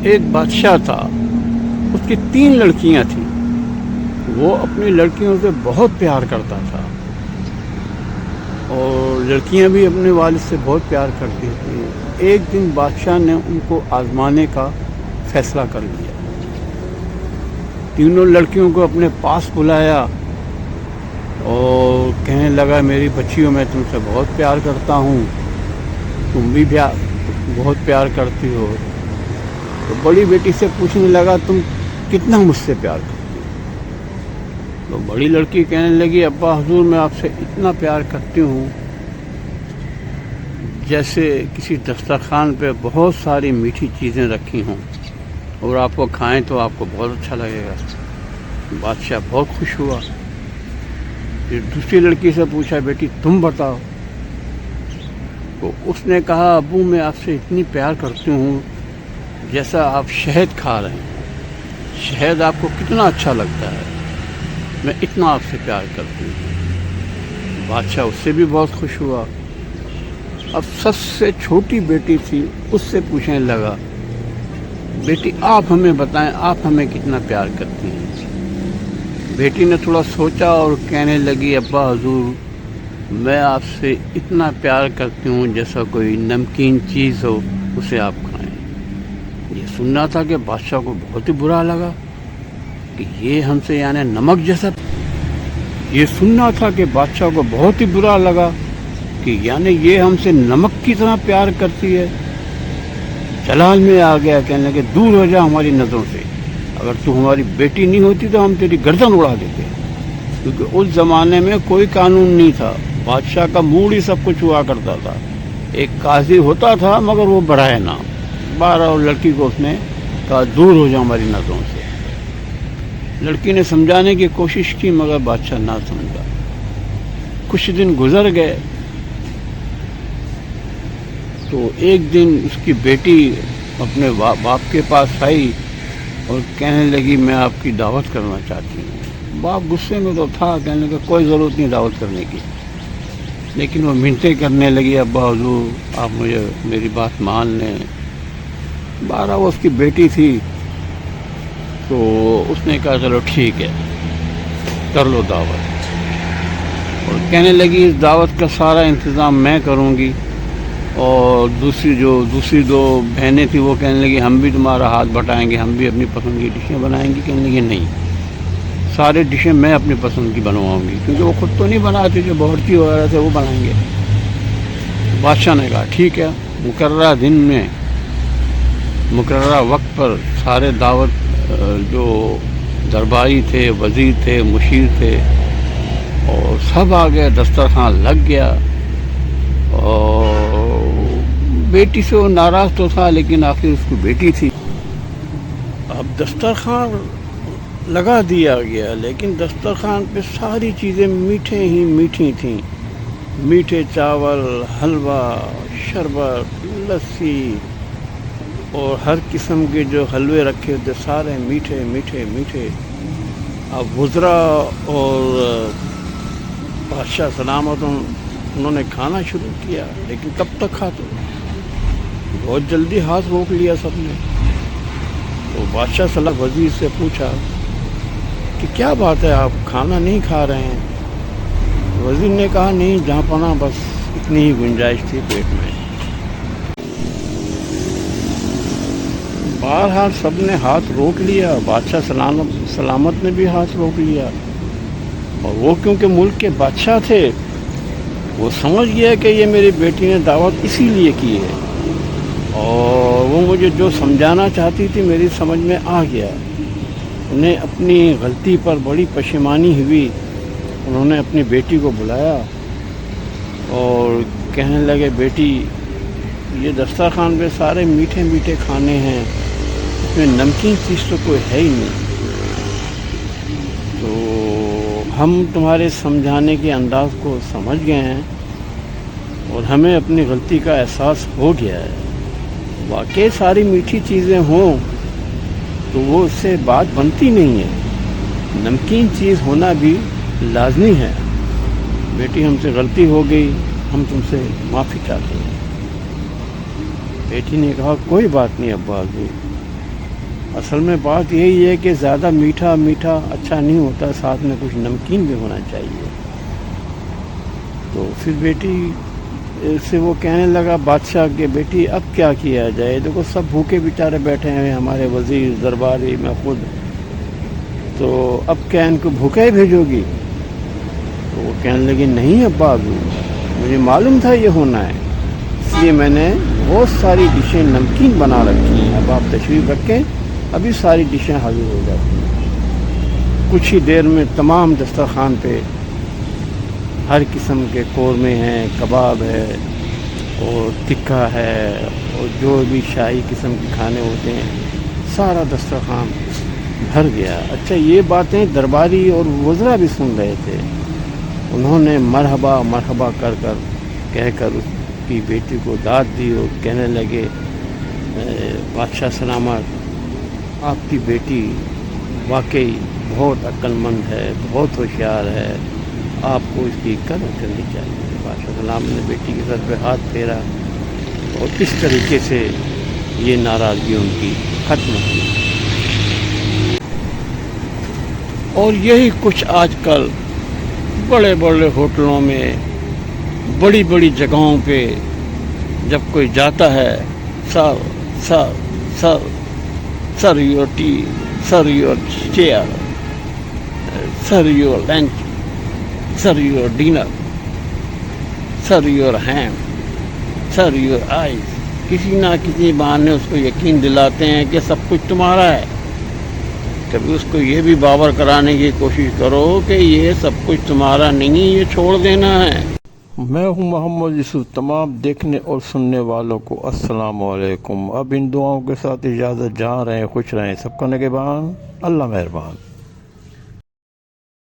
ایک بادشاہ تھا، اس کی 3 لڑکیاں تھیں. وہ اپنی لڑکیوں سے بہت پیار کرتا تھا اور لڑکیاں بھی اپنے والد سے بہت پیار کرتی تھیں. ایک دن بادشاہ نے ان کو آزمانے کا فیصلہ کر لیا. تینوں لڑکیوں کو اپنے پاس بلایا اور کہنے لگا میری بچیوں میں تم سے بہت پیار کرتا ہوں، تم بھی بہت پیار کرتی ہو. تو بڑی بیٹی سے پوچھنے لگا تم کتنا مجھ سے پیار کرتی ہو؟ تو بڑی لڑکی کہنے لگی ابا حضور میں آپ سے اتنا پیار کرتی ہوں جیسے کسی دسترخوان پہ بہت ساری میٹھی چیزیں رکھی ہوں اور آپ کو کھائیں تو آپ کو بہت اچھا لگے گا. بادشاہ بہت خوش ہوا. پھر دوسری لڑکی سے پوچھا بیٹی تم بتاؤ. تو اس نے کہا ابو میں آپ سے اتنی پیار کرتی ہوں جیسا آپ شہد کھا رہے ہیں. شہد آپ کو کتنا اچھا لگتا ہے، میں اتنا آپ سے پیار کرتی ہوں. بادشاہ اس سے بھی بہت خوش ہوا. اب سب سے چھوٹی بیٹی تھی، اس سے پوچھنے لگا بیٹی آپ ہمیں بتائیں آپ ہمیں کتنا پیار کرتی ہیں. بیٹی نے تھوڑا سوچا اور کہنے لگی ابا حضور میں آپ سے اتنا پیار کرتی ہوں جیسا کوئی نمکین چیز ہو اسے آپ کھائیں. یہ سننا تھا کہ بادشاہ کو بہت ہی برا لگا کہ یہ ہم سے یعنی نمک جیسا. یہ سننا تھا کہ بادشاہ کو بہت ہی برا لگا کہ یعنی یہ ہم سے نمک کی طرح پیار کرتی ہے. جلال میں آ گیا، کہنے لگے دور ہو جا ہماری نظروں سے، اگر تو ہماری بیٹی نہیں ہوتی تو ہم تیری گردن اڑا دیتے. کیونکہ اس زمانے میں کوئی قانون نہیں تھا، بادشاہ کا موڈ ہی سب کچھ ہوا کرتا تھا. ایک قاضی ہوتا تھا مگر وہ برائے نام. اور لڑکی کو اس نے کہا دور ہو جا ہماری نظروں سے. لڑکی نے سمجھانے کی کوشش کی مگر بادشاہ نہ سمجھا. کچھ دن گزر گئے تو ایک دن اس کی بیٹی اپنے باپ کے پاس آئی اور کہنے لگی میں آپ کی دعوت کرنا چاہتی ہوں. باپ غصے میں تو تھا، کہنے لگا کوئی ضرورت نہیں دعوت کرنے کی. لیکن وہ منتیں کرنے لگی ابا حضور آپ مجھے میری بات مان لیں. وہ اس کی بیٹی تھی تو اس نے کہا چلو ٹھیک ہے کر لو دعوت. اور کہنے لگی اس دعوت کا سارا انتظام میں کروں گی. اور دوسری 2 بہنیں تھیں وہ کہنے لگی ہم بھی تمہارا ہاتھ بٹائیں گے، ہم بھی اپنی پسند کی ڈشیں بنائیں گی. کہنے لگی نہیں، سارے ڈشیں میں اپنی پسند کی بنواؤں گی، کیونکہ وہ خود تو نہیں بناتی، جو باورچی وغیرہ تھے وہ بنائیں گے. بادشاہ نے کہا ٹھیک ہے. مقررہ دن میں مقررہ وقت پر سارے دعوت جو درباری تھے، وزیر تھے، مشیر تھے اور سب آ گئے. دسترخوان لگ گیا اور بیٹی سے وہ ناراض تو تھا لیکن آخر اس کی بیٹی تھی. اب دسترخوان لگا دیا گیا لیکن دسترخوان پہ ساری چیزیں میٹھے ہی میٹھی تھیں. میٹھے چاول، حلوہ، شربت، لسی اور ہر قسم کے جو حلوے رکھے تھے سارے میٹھے میٹھے میٹھے. اب وزراء اور بادشاہ سلامت انہوں نے کھانا شروع کیا لیکن کب تک کھاتے؟ بہت جلدی ہاتھ روک لیا سب نے. تو بادشاہ سلامت وزیر سے پوچھا کہ کیا بات ہے آپ کھانا نہیں کھا رہے ہیں؟ وزیر نے کہا نہیں جہاں پناہ بس اتنی ہی گنجائش تھی پیٹ میں. بہرحال سب نے ہاتھ روک لیا، بادشاہ سلامت نے بھی ہاتھ روک لیا. اور وہ کیونکہ ملک کے بادشاہ تھے وہ سمجھ گیا کہ یہ میری بیٹی نے دعوت اسی لیے کی ہے اور وہ مجھے جو سمجھانا چاہتی تھی میری سمجھ میں آ گیا. انہیں اپنی غلطی پر بڑی پشیمانی ہوئی. انہوں نے اپنی بیٹی کو بلایا اور کہنے لگے بیٹی یہ دسترخوان پہ سارے میٹھے میٹھے کھانے ہیں، اس میں نمکین چیز تو کوئی ہے ہی نہیں. تو ہم تمہارے سمجھانے کے انداز کو سمجھ گئے ہیں اور ہمیں اپنی غلطی کا احساس ہو گیا ہے. واقعی ساری میٹھی چیزیں ہوں تو وہ اس سے بات بنتی نہیں ہے، نمکین چیز ہونا بھی لازمی ہے. بیٹی ہم سے غلطی ہو گئی، ہم تم سے معافی چاہتے ہیں. بیٹی نے کہا کوئی بات نہیں ابا حضور، اصل میں بات یہی ہے کہ زیادہ میٹھا میٹھا اچھا نہیں ہوتا، ساتھ میں کچھ نمکین بھی ہونا چاہیے۔ تو پھر بیٹی سے وہ کہنے لگا بادشاہ کہ بیٹی اب کیا کیا جائے، دیکھو سب بھوکے بیچارے بیٹھے ہیں، ہمارے وزیر درباری میں خود، تو اب کیا ان کو بھوکا ہی بھیجو گی؟ تو وہ کہنے لگی نہیں ابا، مجھے معلوم تھا یہ ہونا ہے، اس لیے میں نے بہت ساری ڈشیں نمکین بنا رکھی ہیں، اب آپ تشریف رکھیں، ابھی ساری ڈشیں حاضر ہو جاتی ہیں۔ کچھ ہی دیر میں تمام دسترخوان پہ ہر قسم کے قورمے ہیں، کباب ہے اور ٹکا ہے اور جو بھی شاہی قسم کے کھانے ہوتے ہیں، سارا دسترخوان بھر گیا۔ اچھا یہ باتیں درباری اور وزراء بھی سن رہے تھے، انہوں نے مرحبا مرحبا کہہ کر اس کی بیٹی کو داد دی اور کہنے لگے بادشاہ سلامت، آپ کی بیٹی واقعی بہت عقل مند ہے، بہت ہوشیار ہے، آپ کو اس کی قدر کرنی چاہیے۔ بادشاہ سلام نے بیٹی کے سر پہ ہاتھ پھیرا اور اس طریقے سے یہ ناراضگی ان کی ختم ہوئی۔ اور یہی کچھ آج کل بڑے بڑے ہوٹلوں میں، بڑی بڑی جگہوں پہ جب کوئی جاتا ہے، sir sir sir sir your tea, sir your chair, sir your lunch, sir your dinner, sir your hand, sir your eyes, کسی نہ کسی بہانے اس کو یقین دلاتے ہیں کہ سب کچھ تمہارا ہے۔ کبھی اس کو یہ بھی باور کرانے کی کوشش کرو کہ یہ سب کچھ تمہارا نہیں، یہ چھوڑ دینا ہے۔ میں ہوں محمد یوسف، تمام دیکھنے اور سننے والوں کو السلام علیکم۔ اب ان دعاؤں کے ساتھ اجازت، جہاں رہیں خوش رہیں، سب کا نگہبان، اللہ مہربان۔